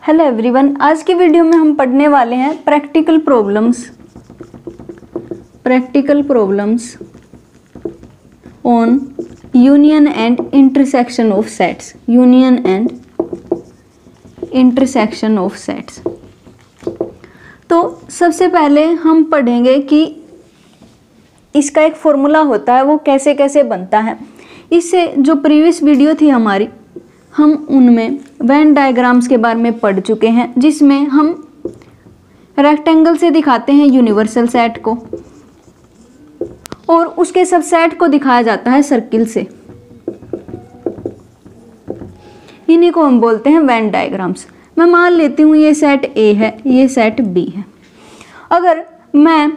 Hello everyone, आज की video में हम पढ़ने वाले हैं practical problems on union and intersection of sets. Union and intersection of sets. तो सबसे पहले हम पढ़ेंगे कि इसका एक फॉर्मूला होता है, वो कैसे कैसे बनता है। इससे जो प्रीवियस वीडियो थी हमारी, हम उनमें वेन डायग्राम्स के बारे में पढ़ चुके हैं, जिसमें हम रेक्टेंगल से दिखाते हैं यूनिवर्सल सेट को और उसके सबसेट को दिखाया जाता है सर्किल से। इन्हीं को हम बोलते हैं वेन डायग्राम्स। मैं मान लेती हूँ ये सेट ए है, ये सेट बी है। अगर मैं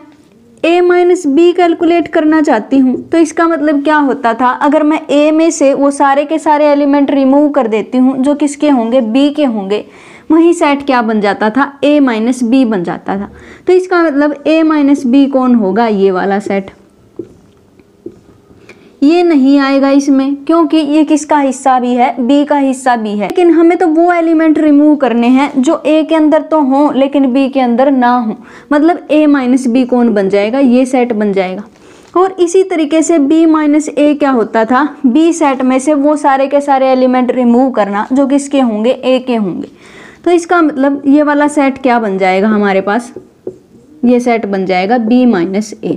a माइनस बी कैलकुलेट करना चाहती हूँ तो इसका मतलब क्या होता था, अगर मैं a में से वो सारे के सारे एलिमेंट रिमूव कर देती हूँ जो किसके होंगे, b के होंगे, वही सेट क्या बन जाता था, a माइनस बी बन जाता था। तो इसका मतलब a माइनस बी कौन होगा, ये वाला सेट। ये नहीं आएगा इसमें, क्योंकि ये किसका हिस्सा भी है, b का हिस्सा भी है। लेकिन हमें तो वो एलिमेंट रिमूव करने हैं जो a के अंदर तो हो लेकिन b के अंदर ना हो। मतलब a माइनस बी कौन बन जाएगा, ये सेट बन जाएगा। और इसी तरीके से b माइनस a क्या होता था, b सेट में से वो सारे के सारे एलिमेंट रिमूव करना जो किसके होंगे, a के होंगे। तो इसका मतलब ये वाला सेट क्या बन जाएगा हमारे पास, ये सेट बन जाएगा b माइनस a।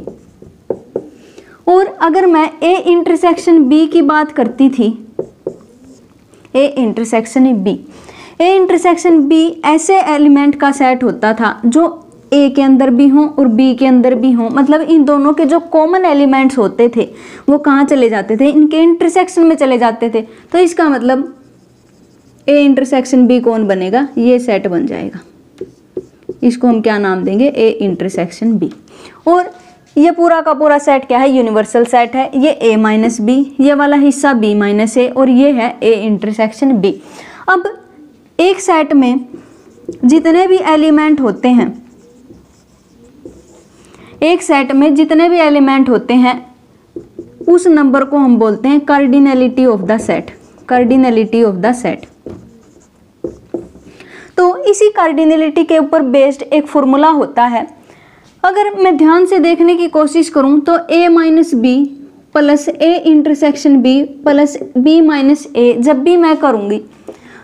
और अगर मैं a इंटरसेक्शन b की बात करती थी, a इंटरसेक्शन b ऐसे एलिमेंट का सेट होता था जो a के अंदर भी हों और b के अंदर भी हों। मतलब इन दोनों के जो कॉमन एलिमेंट्स होते थे वो कहाँ चले जाते थे, इनके इंटरसेक्शन में चले जाते थे। तो इसका मतलब a इंटरसेक्शन b कौन बनेगा, ये सेट बन जाएगा। इसको हम क्या नाम देंगे, a इंटरसेक्शन b। और ये पूरा का पूरा सेट क्या है, यूनिवर्सल सेट है। ये a माइनस बी, ये वाला हिस्सा b माइनस ए, और ये है a इंटरसेक्शन b। अब एक सेट में जितने भी एलिमेंट होते हैं, एक सेट में जितने भी एलिमेंट होते हैं उस नंबर को हम बोलते हैं cardinality of the set. Cardinality of the set. तो इसी कार्डिनलिटी के ऊपर बेस्ड एक फॉर्मूला होता है। अगर मैं ध्यान से देखने की कोशिश करूं तो a minus B plus a intersection b plus b minus a जब भी मैं करूंगी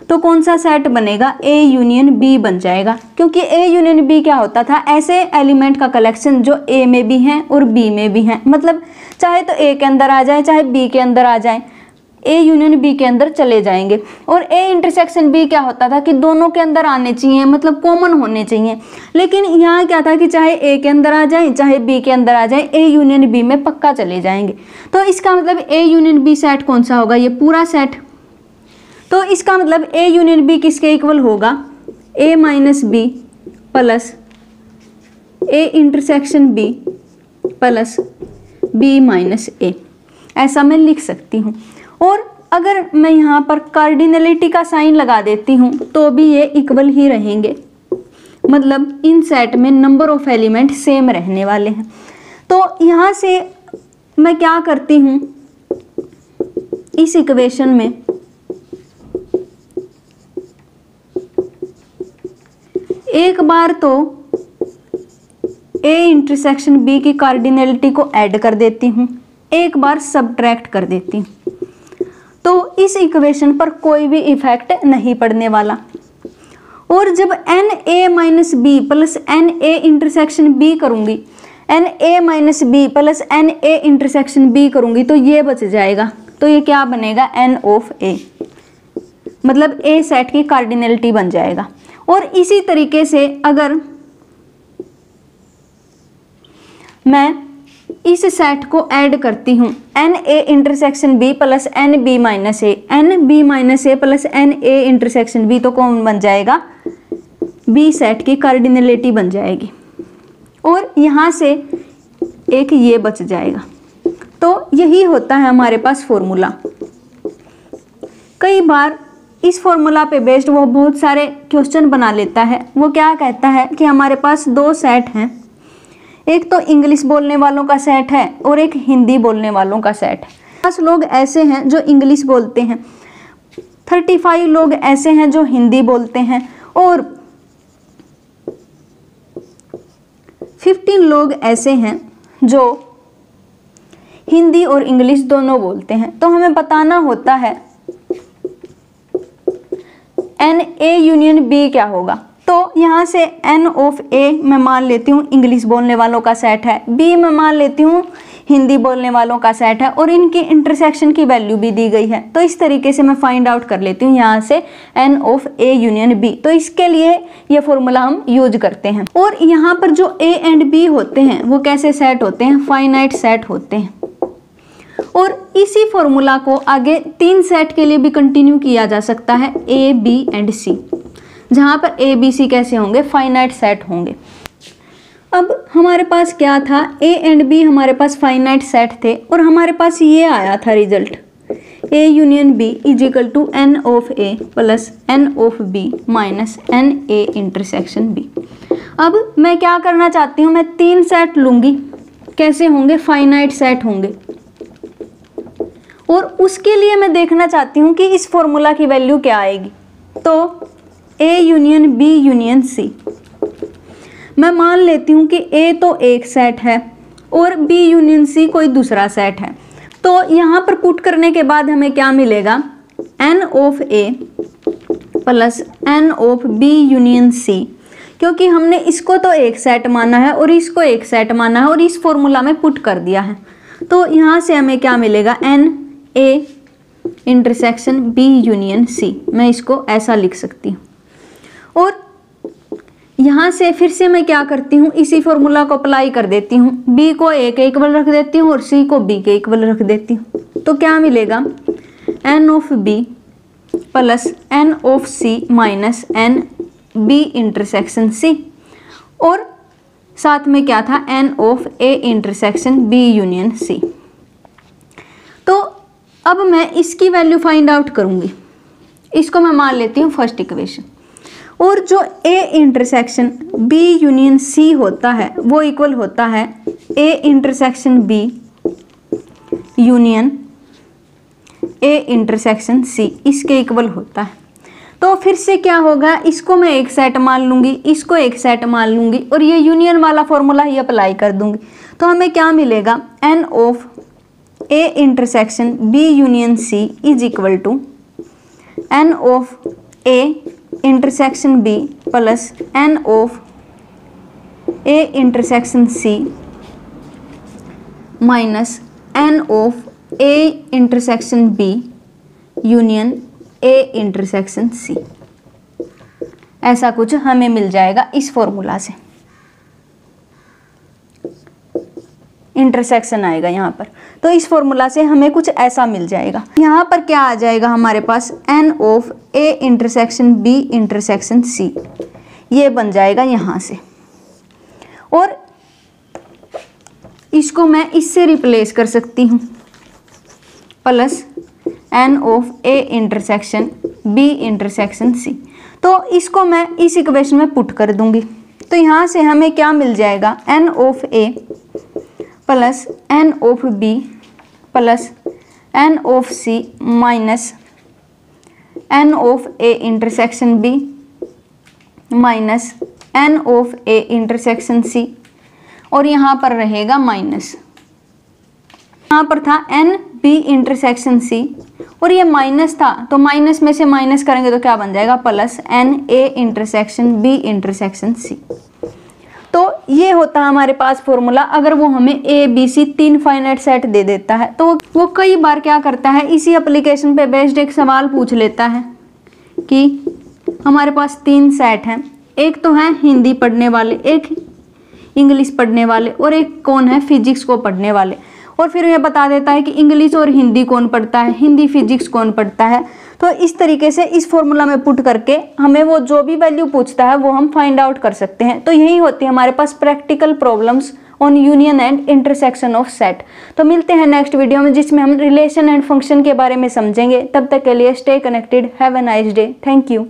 तो कौन सा सेट बनेगा, a यूनियन b बन जाएगा। क्योंकि a यूनियन b क्या होता था, ऐसे एलिमेंट का कलेक्शन जो a में भी हैं और b में भी हैं। मतलब चाहे तो a के अंदर आ जाए चाहे b के अंदर आ जाए, a यूनियन b के अंदर चले जाएंगे। और a इंटरसेक्शन b क्या होता था कि दोनों के अंदर आने चाहिए, मतलब कॉमन होने चाहिए। लेकिन यहाँ क्या था कि चाहे a के अंदर आ जाए चाहे b के अंदर आ जाए, a यूनियन b में पक्का चले जाएंगे। तो इसका मतलब a यूनियन b सेट कौन सा होगा, ये पूरा सेट। तो इसका मतलब a यूनियन b किसके इक्वल होगा, a minus B plus a intersection b plus b minus a। ऐसा मैं लिख सकती हूँ। और अगर मैं यहाँ पर कार्डिनलिटी का साइन लगा देती हूँ तो भी ये इक्वल ही रहेंगे। मतलब इन सेट में नंबर ऑफ एलिमेंट सेम रहने वाले हैं। तो यहाँ से मैं क्या करती हूँ, इस इक्वेशन में एक बार तो a इंटरसेक्शन b की कार्डिनलिटी को ऐड कर देती हूँ, एक बार सबट्रैक्ट कर देती हूँ। तो इस इक्वेशन पर कोई भी इफेक्ट नहीं पड़ने वाला। और जब n A minus B plus N A intersection B करूंगी, n A minus B plus N A intersection B करूंगी तो ये बच जाएगा। तो ये क्या बनेगा, एन ऑफ ए। मतलब ए सेट की कार्डिनलिटी बन जाएगा। और इसी तरीके से अगर मैं इस सेट को ऐड करती हूँ, N A intersection B plus N B minus A, N B minus A plus N A intersection B, तो कौन बन जाएगा, बी सेट की कार्डिनलिटी बन जाएगी। और यहाँ से एक ये बच जाएगा। तो यही होता है हमारे पास फॉर्मूला। कई बार इस फॉर्मूला पे बेस्ड वो बहुत सारे क्वेश्चन बना लेता है। वो क्या कहता है कि हमारे पास दो सेट हैं, एक तो इंग्लिश बोलने वालों का सेट है और एक हिंदी बोलने वालों का सेट है। 10 लोग ऐसे हैं जो इंग्लिश बोलते हैं, 35 लोग ऐसे हैं जो हिंदी बोलते हैं और 15 लोग ऐसे हैं जो हिंदी और इंग्लिश दोनों बोलते हैं। तो हमें बताना होता है एन ए यूनियन बी क्या होगा। तो यहाँ से एन ऑफ ए मैं मान लेती हूँ इंग्लिश बोलने वालों का सेट है, बी मैं मान लेती हूँ हिंदी बोलने वालों का सेट है, और इनकी इंटरसेक्शन की वैल्यू भी दी गई है। तो इस तरीके से मैं फाइंड आउट कर लेती हूँ यहाँ से N of A union B. तो इसके लिए ये फॉर्मूला हम यूज करते हैं। और यहाँ पर जो ए एंड बी होते हैं वो कैसे सेट होते हैं, फाइनाइट सेट होते हैं। और इसी फॉर्मूला को आगे 3 सेट के लिए भी कंटिन्यू किया जा सकता है, ए बी एंड सी, जहाँ पर ए बी सी कैसे होंगे, फाइनाइट सेट होंगे। अब हमारे पास क्या था, ए एंड बी हमारे पास फाइनाइट सेट थे, और हमारे पास ये आया था result A union B is equal to N of A plus N of B minus N A intersection B. अब मैं क्या करना चाहती हूँ, मैं 3 सेट लूंगी, कैसे होंगे, फाइनाइट सेट होंगे, और उसके लिए मैं देखना चाहती हूँ कि इस फॉर्मूला की वैल्यू क्या आएगी। तो A union B union C, मैं मान लेती हूँ कि ए तो एक सेट है और बी यूनियन सी कोई दूसरा सेट है। तो यहाँ पर पुट करने के बाद हमें क्या मिलेगा, N of A plus N of B union C, क्योंकि हमने इसको तो एक सेट माना है और इसको एक सेट माना है और इस फॉर्मूला में पुट कर दिया है। तो यहाँ से हमें क्या मिलेगा, N A intersection B union C, मैं इसको ऐसा लिख सकती हूँ। और यहाँ से फिर से मैं क्या करती हूँ, इसी फॉर्मूला को अप्लाई कर देती हूँ, b को a के इक्वल रख देती हूँ और c को b के इक्वल रख देती हूँ। तो क्या मिलेगा, n of b plus n of c minus n b intersection c, और साथ में क्या था, n of a intersection b union c। तो अब मैं इसकी वैल्यू फाइंड आउट करूँगी, इसको मैं मान लेती हूँ फर्स्ट इक्वेशन, और जो A intersection B union C होता है वो इक्वल होता है A intersection B union A intersection C, इसके इक्वल होता है। तो फिर से क्या होगा, इसको मैं एक सेट मान लूँगी, इसको एक सेट मान लूँगी, और ये यूनियन वाला फॉर्मूला ही अप्लाई कर दूँगी। तो हमें क्या मिलेगा, N of A intersection B union C is equal to N of A intersection B plus N of A intersection C minus N of A intersection B union A intersection C। ऐसा कुछ हमें मिल जाएगा इस formula से, intersection आएगा यहाँ पर। तो इस फॉर्मूला से हमें कुछ ऐसा मिल जाएगा। यहाँ पर क्या आ जाएगा हमारे पास, N of A intersection B intersection C, ये बन जाएगा यहाँ से, और इसको मैं इससे रिप्लेस कर सकती हूँ, plus N of A intersection B intersection C। तो इसको मैं इस इक्वेशन में पुट कर दूंगी। तो यहाँ से हमें क्या मिल जाएगा, N of A plus N of B plus N of C minus N of A intersection B minus N of A intersection C, और यहाँ पर रहेगा माइनस, यहाँ पर था N B इंटरसेक्शन C और ये माइनस था, तो माइनस में से माइनस करेंगे तो क्या बन जाएगा, plus N A intersection B intersection C। तो ये होता है हमारे पास फॉर्मूला। अगर वो हमें A B C 3 finite set दे देता है तो वो कई बार क्या करता है, इसी एप्लीकेशन पे बेस्ड एक सवाल पूछ लेता है कि हमारे पास 3 सेट हैं, एक तो है हिंदी पढ़ने वाले, एक इंग्लिश पढ़ने वाले, और एक कौन है, फिजिक्स को पढ़ने वाले। और फिर यह बता देता है कि इंग्लिश और हिंदी कौन पढ़ता है, हिंदी फिजिक्स कौन पढ़ता है। तो इस तरीके से इस फॉर्मूला में पुट करके हमें वो जो भी वैल्यू पूछता है वो हम फाइंड आउट कर सकते हैं। तो यही होती है हमारे पास practical problems on union and intersection of set. तो मिलते हैं नेक्स्ट वीडियो में जिसमें हम रिलेशन एंड फंक्शन के बारे में समझेंगे। तब तक के लिए stay connected, have a nice day, thank you.